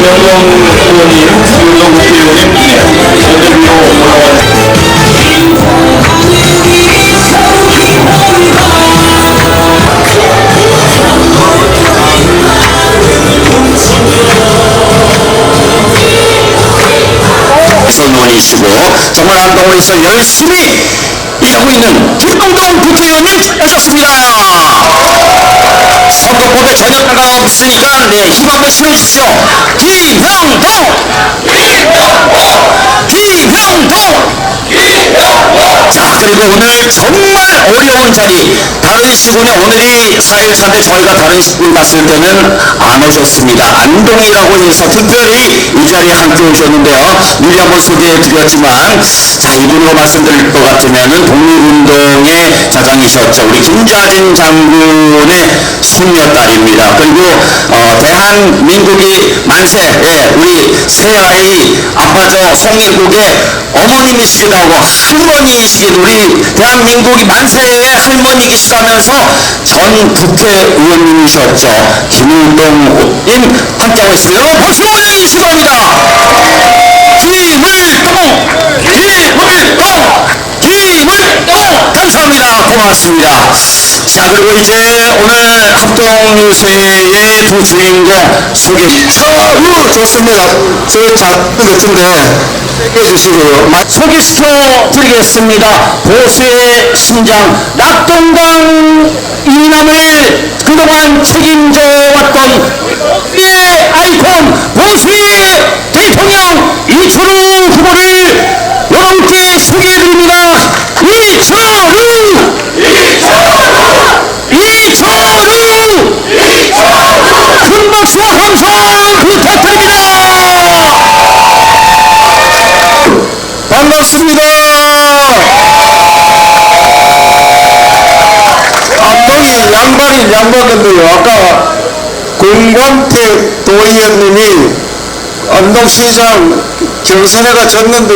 의원님, 김우성 국회의원님, 무대 위로 올라와. 의원이시고 정말 안동에서 열심히 일하고 있는 김동동 국회의원님 오셨습니다. 선거법에 전혀 상관없으니까 힘 한번 실어주십시오. 김형동! 자, 그리고 오늘 정말 어려운 자리, 다른 시군에 오늘이 4.1차인데 저희가 다른 시군 갔을 때는 안 오셨습니다. 안동이라고 해서 특별히 이 자리에 함께 오셨는데요. 미리 한번 소개해 드렸지만, 자, 이분으로 말씀드릴 것 같으면은 독립운동의 자장이셨죠. 우리 김자진 장군의 손녀딸입니다. 그리고 대한민국이 만세, 우리 새아이 아빠죠. 송일국의 어머님이시기도 하고 할머니이시기도, 우리 대한민국이 만세의 할머니이시기도 하면서 전 국회의원님이셨죠. 김울동님 함께하고 있습니다. 여러분 박수 보내주시기 바랍니다. 김울동 감사합니다. 고맙습니다. 자, 그리고 이제 오늘 합동유세의 두 주인공 소개. 좋습니다. 저 작품인데 해주시고요. 소개시켜 드리겠습니다. 보수의 심장 낙동강 이남을 그동안 책임져 왔던 보수의 아이콘, 보수의 대통령 이철우 후보를 여러분께 소개해드립니다. 이철우! 큰 박수와 함성 부탁드립니다. 반갑습니다. 안동이 양반인데요. 아까 공관택 도의원님이 안동시장 경선회가 졌는데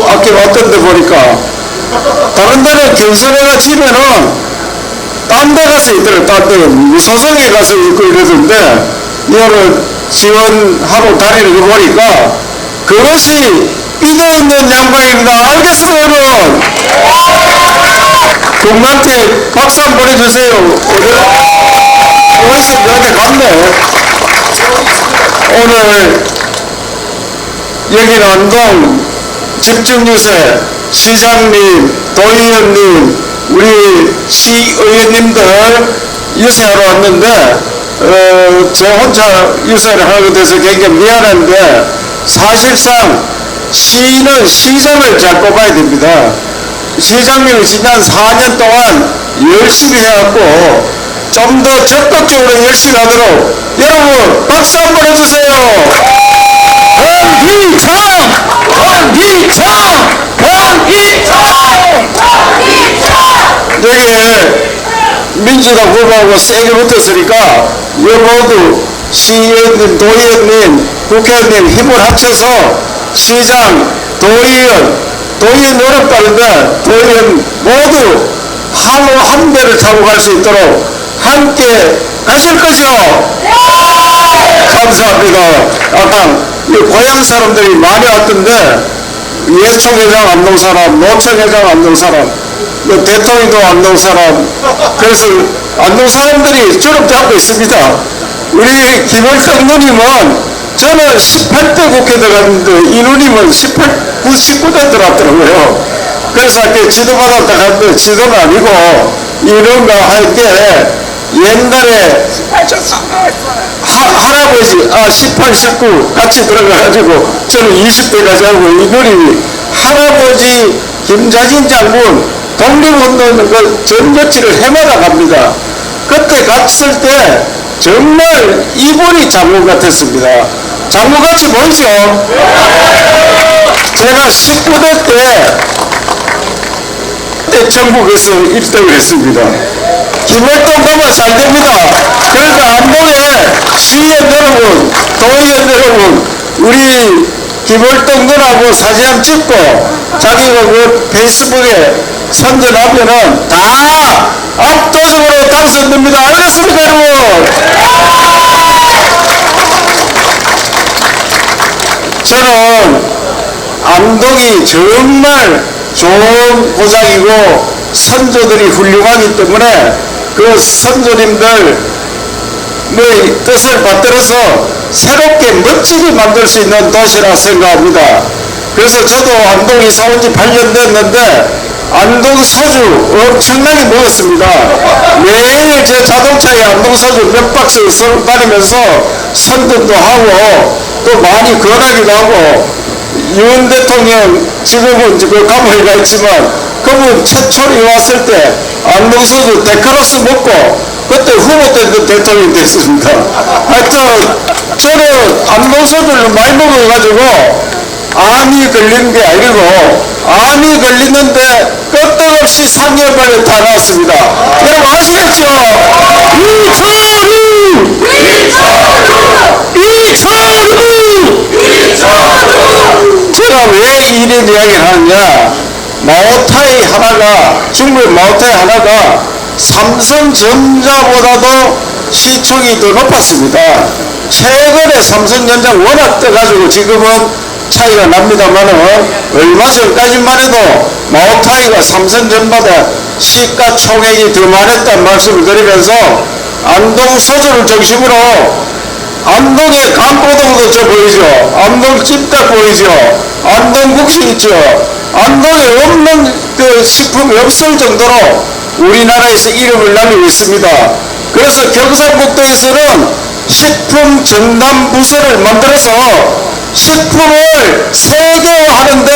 아까 왔던데 보니까 다른 데는 경선회가 지면은 딴 데 가서 있더래. 딴 데 소송에 가서 있고 이러던데 이거를 지원하러 다니는 거 보니까 그것이 이도 없는 양반입니다. 알겠습니다, 여러분. 공한테 박수 한번 보내주세요. 어디서 너한테 갔네. 오늘 여기는 안동 집중유세 시장님, 도의원님, 우리 시의원님들 유세하러 왔는데 저 혼자 유세를 하게 돼서 굉장히 미안한데, 사실상 시는 시장을 잘 뽑아야 됩니다. 시장님이 지난 4년 동안 열심히 해갖고 좀 더 적극적으로 열심히 하도록 여러분 박수 한번 해주세요. 여기에 민주당 후보하고 세게 붙었으니까 이 모두 시의원님, 도의원님, 국회의원님 힘을 합쳐서 시장, 도의원 어렵다는데 도의원 모두 하루 한 배를 타고 갈 수 있도록 함께 가실 거죠? 감사합니다. 아까 고향 사람들이 많이 왔던데 예총회장 안동 사람, 노총회장 안동 사람, 대통령도 안동 사람, 그래서 안동 사람들이 주름 잡고 있습니다. 우리 김월성 누님은 저는 18대 국회 들어갔는데 이 누님은 19대 들어갔더라고요. 그래서 이렇게 지도 받았다 갔는데 지도는 아니고 이런가 할 때 옛날에 할아버지 18, 19 같이 들어가가지고 저는 20대까지 하고 이 누님이 할아버지 김자진 장군 독립운동 그 전여치를 해마다 갑니다. 그때 갔을 때 정말 이분이 장군 같았습니다. 장군같이 보이죠? 제가 19대 때 전국에서 1등을 했습니다. 김월동 가면 잘 됩니다. 그러니까 안동에 시의원 여러분, 도의원 여러분, 우리 김월동 누나하고 사진 한번 찍고 자기가 그 페이스북에 선전하면은 다 압도적으로 당선됩니다. 알겠습니까, 여러분? 안동이 정말 좋은 고장이고 선조들이 훌륭하기 때문에 그 선조님들 뜻을 받들어서 새롭게 멋지게 만들 수 있는 도시라 생각합니다. 그래서 저도 안동 이사 온 지 8년 됐는데 안동 소주 엄청나게 먹었습니다. 매일 제 자동차에 안동 소주 몇 박스 서울 다니면서 선전도 하고 또 많이 권하기도 하고 윤 대통령 지금은 그 감옥에 가 있지만 그분 최초로 왔을 때 안동 소주 데카로스 먹고 그때 후보 때 대통령이 됐습니다. 하여튼 저는 안동 소주를 많이 먹어가지고 암이 걸린 게 아니고 암이 걸리는데 끄떡없이 3개월 만에 다 나왔습니다. 여러분 아시겠죠? 이철우! 제가 왜 이런 이야기를 하느냐, 마오타이 하나가 중국 마오타이 하나가 삼성전자보다도 시총이 더 높았습니다. 최근에 삼성전자가 워낙 떠가지고 지금은 차이가 납니다만은 얼마 전까지만 해도 마오타이가 삼성전보다 시가총액이 더 많았다는 말씀을 드리면서 안동 소주를 중심으로 안동의 강고동도 저 보이죠? 안동 찜닭 보이죠? 안동 국수 있죠? 안동에 없는 그 식품이 없을 정도로 우리나라에서 이름을 날리고 있습니다. 그래서 경상북도에서는 식품 전담 부서를 만들어서 식품을 세계화하는데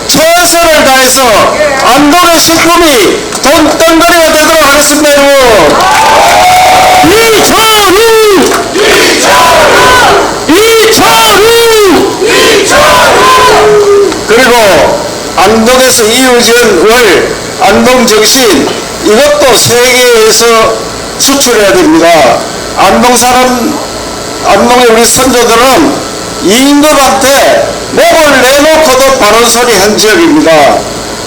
최선을 다해서 안동의 식품이 돈덩어리가 되도록 하겠습니다. 그리고 안동에서 이루어진 월 안동정신 이것도 세계에서 수출해야 됩니다. 안동의 우리 선조들은 임금한테 목을 내놓고도 바른 소리 한 지역입니다.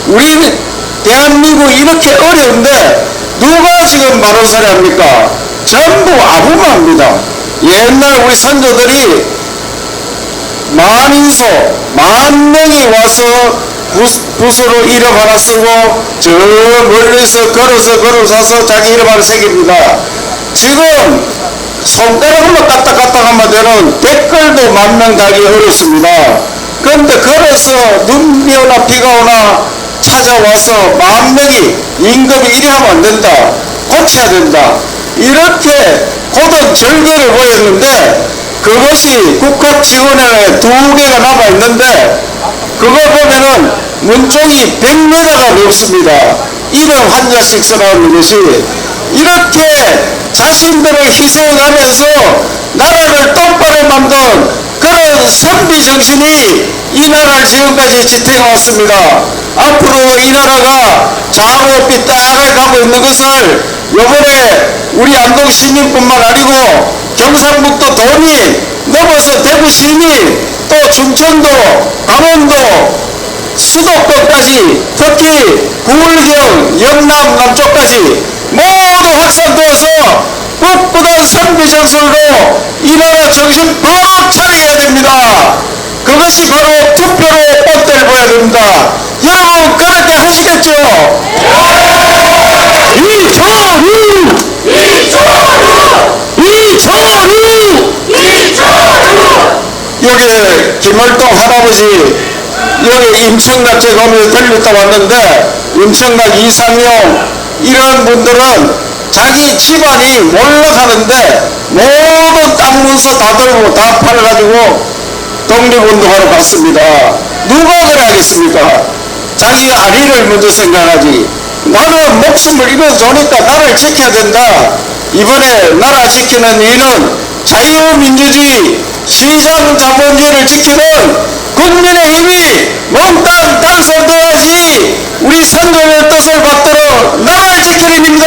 우리 대한민국 이렇게 어려운데 누가 지금 바른 소리 합니까? 전부 아부마입니다. 옛날 우리 선조들이 만인소, 10,000명이 와서 붓으로 이름 하나 쓰고 저 멀리서 걸어서 자기 이름 하나 새깁니다. 지금 손가락으로 까딱까딱 하면 되는 댓글도 10,000명 달기 어렵습니다. 그런데 걸어서 눈이 오나 비가 오나 찾아와서 10,000명이 임금이 이리 하면 안 된다, 고쳐야 된다, 이렇게 고든 절개를 보였는데 그것이 국가치원회에 2개가 남아있는데 그거 보면은 문종이 100m가 넘습니다. 이름 한자씩 써나오는 것이 이렇게 자신들을 희생하면서 나라를 똑바로 만든 그런 선비 정신이 이 나라를 지금까지 지탱해 왔습니다. 앞으로 이 나라가 좌우로 삐딱하게 가고 있는 것을 요번에 우리 안동 시민뿐만 아니고 경상북도 도민 넘어서 대구 시민 또 충청도 강원도 수도권까지 특히 부울경 영남 남쪽까지 모두 확산되어서 국부단 선비정설로 이 나라 정신 꽉 차려야 됩니다. 그것이 바로 투표로 뻔때를 보여야 됩니다. 여러분 그렇게 하시겠죠? 여기 김월동 할아버지 여기 임청락 제가 오늘 들렸다 왔는데 임청락 이상용 이런 분들은 자기 집안이 몰락하는데 모든 땅 문서 다 들고 다 팔아가지고 독립운동하러 갔습니다. 누가 그래 하겠습니까? 자기가 아리를 먼저 생각하지. 나는 목숨을 잃어주니까 나라를 지켜야 된다. 이번에 나라 지키는 이유는 자유민주주의 시장자본주의를 지키는 국민의 힘이 몽땅 당선되어야지 우리 선조의 뜻을 받들어 나라를 지키는 힘이다.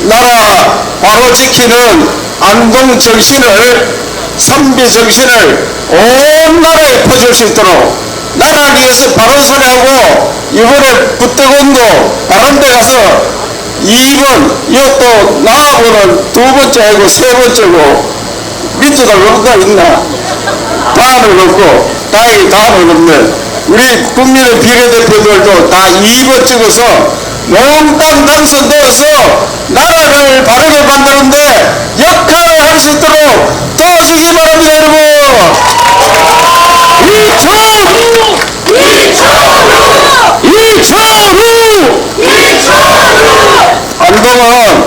나라 바로 지키는 안동 정신을 선비 정신을 온 나라에 퍼줄 수 있도록 나라를 위해서 바른 소리하고 이번에 부대공도 바른 데 가서 2번, 이것도 나하고는 두 번째 아니고 세 번째고, 밑에다 넣어가 있나? 다는 없고, 다행히 다는 없네. 우리 국민의 비례대표들도 다 2번 찍어서 몽땅 당선되어서 나라를 바르게 만드는데 역할을 할 수 있도록 도와주기 바랍니다, 여러분! 안동은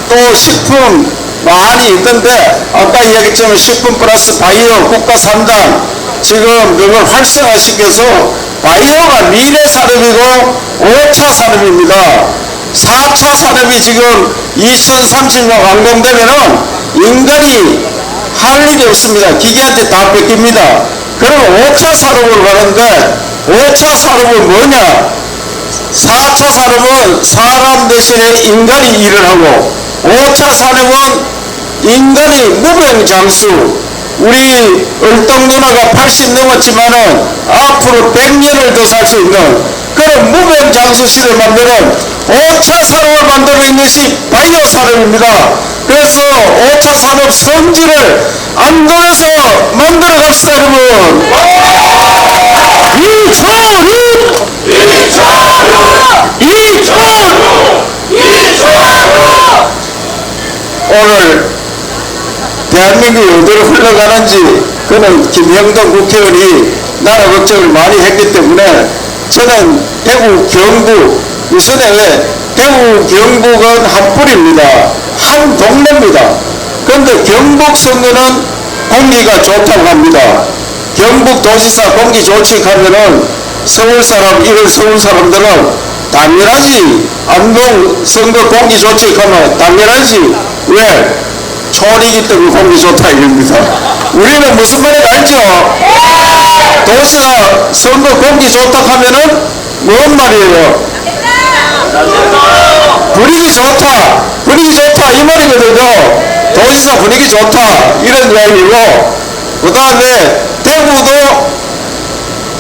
또 식품 많이 있던데 아까 이야기했지만 식품 플러스 바이오 국가 3단 지금 그걸 활성화시켜서 바이오가 미래 산업이고 5차 산업입니다. 4차 산업이 지금 2030년 완공되면은 인간이 할 일이 없습니다. 기계한테 다 뺏깁니다. 그러면 5차 산업으로 가는데 5차 산업은 뭐냐? 4차 산업은 사람 대신에 인간이 일을 하고 5차 산업은 인간이 무병장수 우리 을동 누나가 80 넘었지만은 앞으로 100년을 더 살 수 있는 그런 무병장수 시대를 만드는 5차 산업을 만드는 것이 바이오 산업입니다. 그래서 5차 산업 성지를 안동에서 만들어 갑시다, 여러분. 오늘 대한민국이 어디로 흘러가는지 그는 김형동 국회의원이 나라 걱정을 많이 했기 때문에 저는 대구 경북 우선에 대구 경북은 한 뿌리입니다. 한 동네입니다. 그런데 경북 선거는 공기가 좋다고 합니다. 경북 도지사 공기 좋지 하면은 서울 사람 이런 서울 사람들은 당연하지 안동 선거 공기 좋지 하면 당연하지 왜? 촌이기 때문에 공기 좋다 이겁니다. 우리는 무슨 말인지 알죠? 도시가 선거 공기 좋다 하면은 뭔 말이에요? 분위기 좋다 이 말이거든요. 도지사 분위기 좋다 이런 이야기고 그 다음에 대구도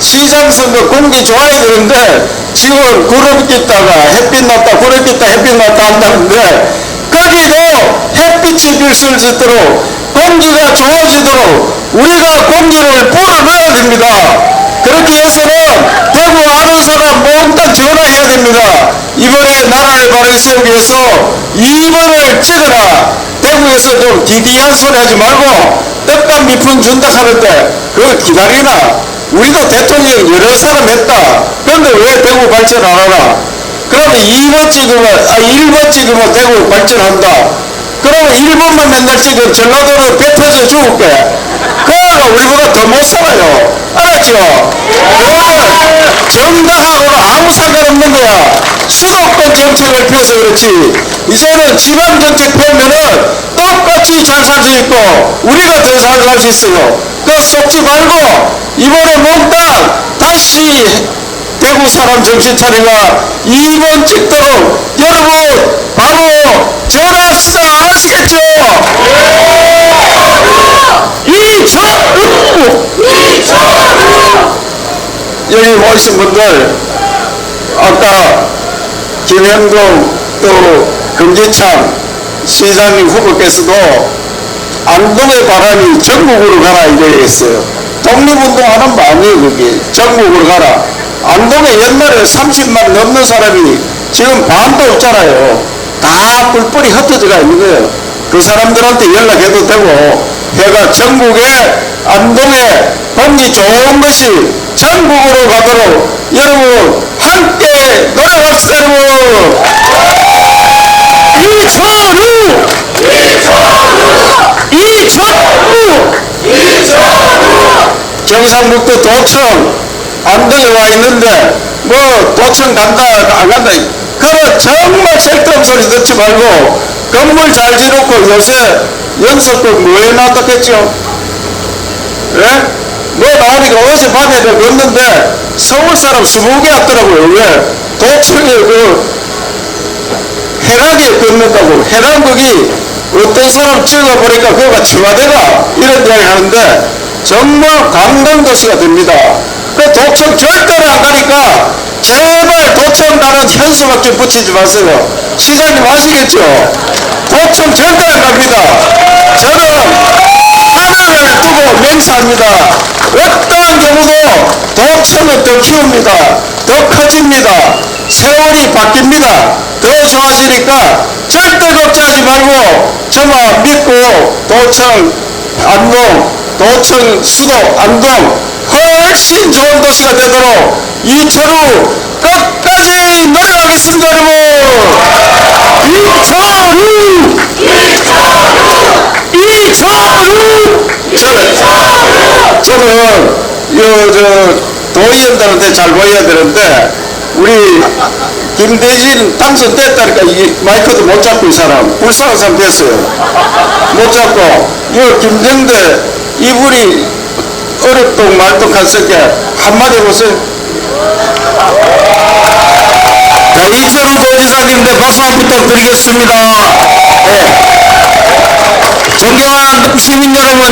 시장 선거 공기 좋아야 되는데 지금 구름 낀다가 햇빛 났다 구름 낀다 햇빛 났다 한다는데 거기도 햇빛이 빌 수 있도록 공기가 좋아지도록 우리가 공기를 불어넣어야 됩니다. 그렇게 해서는 대구 아는 사람 몽땅 전화해야 됩니다. 이번에 나라를 바르게 세우기 위해서 2번을 찍어라. 대구에서 좀 기디한 소리 하지 말고 떡밥 밑분 준다 하는데 그걸 기다리나? 우리도 대통령 여러 사람 했다. 그런데 왜 대구 발전 안 하나? 그러면 2번 찍으면 1번 찍으면 대구 발전한다. 그러면 1번만 맨날 찍으면 전라도는 배 터져 죽을게. 그러니까 우리보다 더 못 살아요. 알았죠? 정당하고는 아무 상관없는 거야. 수도권 정책을 펴서 그렇지. 이제는 지방정책 펴면은 똑같이 잘 살 수 있고 우리가 더 잘 살 수 있어요. 그거 속지 말고 이번에 몽땅 다시 대구 사람 정신 차리가 2번 찍도록 여러분 바로 전화합시다. 아시겠죠? 여기 모이신 분들 아까 김현동 또 금기창 시장님 후보께서도 안동의 바람이 전국으로 가라 이랬어요. 독립운동하는 마음이에요. 그게 전국으로 가라. 안동에 옛날에 30만 넘는 사람이 지금 반도 없잖아요. 다 뿔뿔이 흩어져가 있는 거예요. 그 사람들한테 연락해도 되고 해가 전국에 안동에 공기 좋은 것이 전국으로 가도록 여러분 함께 노력합시다. 여러분 경상북도 도청 안동에 와 있는데 뭐 도청 간다 안 간다 그런 정말 쓸데없는 소리 듣지 말고 건물 잘 지놓고 요새 연속극 뭐 해놨다겠죠? 예? 뭐 나오니까 어제 밤에 봤는데 서울 사람 20개 왔더라고요. 왜? 도청에 해랑에 걷는다고 해랑극이 어떤 사람 찍어보니까 그거가 청와대가 이런 이야기 하는데 정말 관광도시가 됩니다. 그 도청 절대로 안 가니까 제발 도청이라는 현수막 좀 붙이지 마세요. 시장님 아시겠죠? 도청 절대 안 갑니다. 저는 하늘을 두고 맹세합니다. 어떠한 경우도 도청은 더 키웁니다. 더 커집니다. 세월이 바뀝니다. 더 좋아지니까 절대 걱정하지 말고 저만 믿고 도청 안동, 도청 수도 안동 훨씬 좋은 도시가 되도록 이철우 끝까지 노력하겠습니다. 여러분 저는 도의원들한테 잘 보여야 되는데 우리 김대진 당선됐다니까 이 마이크도 못 잡고 이 사람 불쌍한 사람 됐어요. 못 잡고 이 김정대 이분이 어렵동 말똥한 새끼 한마디 해보세요. 자, 이철우 도지사님들 박수 한번 부탁드리겠습니다. 네. 존경하는 시민 여러분.